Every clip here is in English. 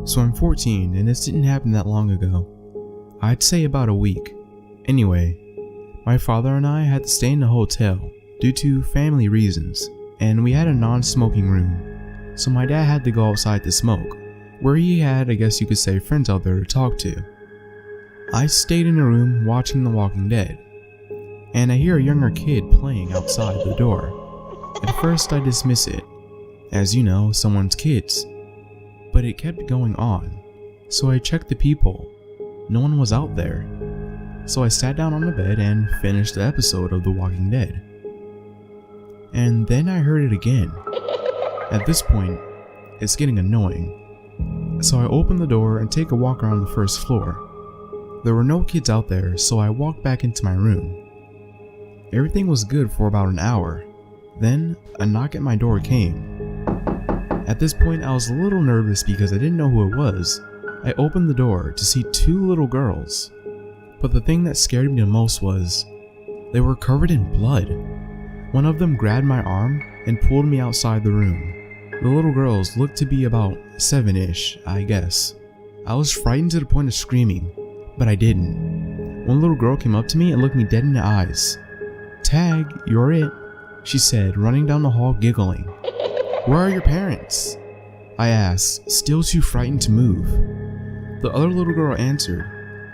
So I'm 14 and this didn't happen that long ago. I'd say about a week. Anyway, my father and I had to stay in a hotel due to family reasons, and we had a non-smoking room. So my dad had to go outside to smoke, where he had, I guess you could say, friends out there to talk to. I stayed in a room watching The Walking Dead, and I hear a younger kid playing outside the door. At first I dismiss it, as you know, someone's kids. But it kept going on, so I checked the peephole. No one was out there. So I sat down on the bed and finished the episode of The Walking Dead. And then I heard it again. At this point, it's getting annoying. So I open the door and take a walk around the first floor. There were no kids out there, so I walked back into my room. Everything was good for about an hour. Then, a knock at my door came. At this point, I was a little nervous because I didn't know who it was. I opened the door to see two little girls. But the thing that scared me the most was, they were covered in blood. One of them grabbed my arm and pulled me outside the room. The little girls looked to be about 7-ish, I guess. I was frightened to the point of screaming, but I didn't. One little girl came up to me and looked me dead in the eyes. "Tag, you're it," she said, running down the hall giggling. "Where are your parents?" I asked, still too frightened to move. The other little girl answered.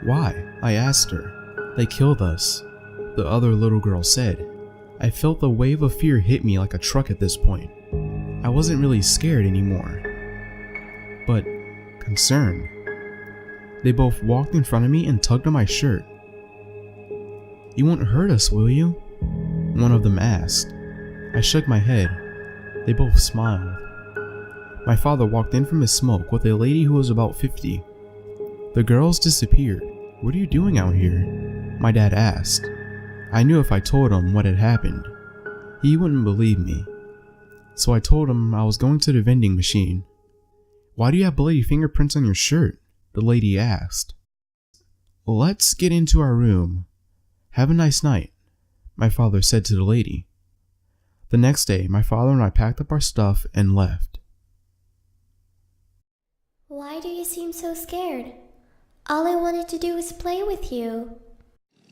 "Why?" I asked her. "They killed us," the other little girl said. I felt a wave of fear hit me like a truck at this point. I wasn't really scared anymore, but concerned. They both walked in front of me and tugged on my shirt. "You won't hurt us, will you?" one of them asked. I shook my head. They both smiled. My father walked in from his smoke with a lady who was about 50. The girls disappeared. "What are you doing out here?" my dad asked. I knew if I told him what had happened, he wouldn't believe me. So I told him I was going to the vending machine. "Why do you have bloody fingerprints on your shirt?" the lady asked. "Let's get into our room. Have a nice night," my father said to the lady. The next day, my father and I packed up our stuff and left. Why do you seem so scared? All I wanted to do was play with you.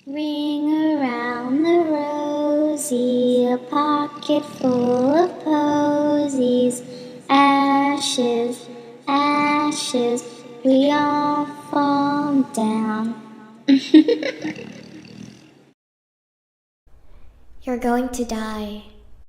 Ring around the rosy, a pocket full of posies. Ashes, ashes, we all fall down. You're going to die.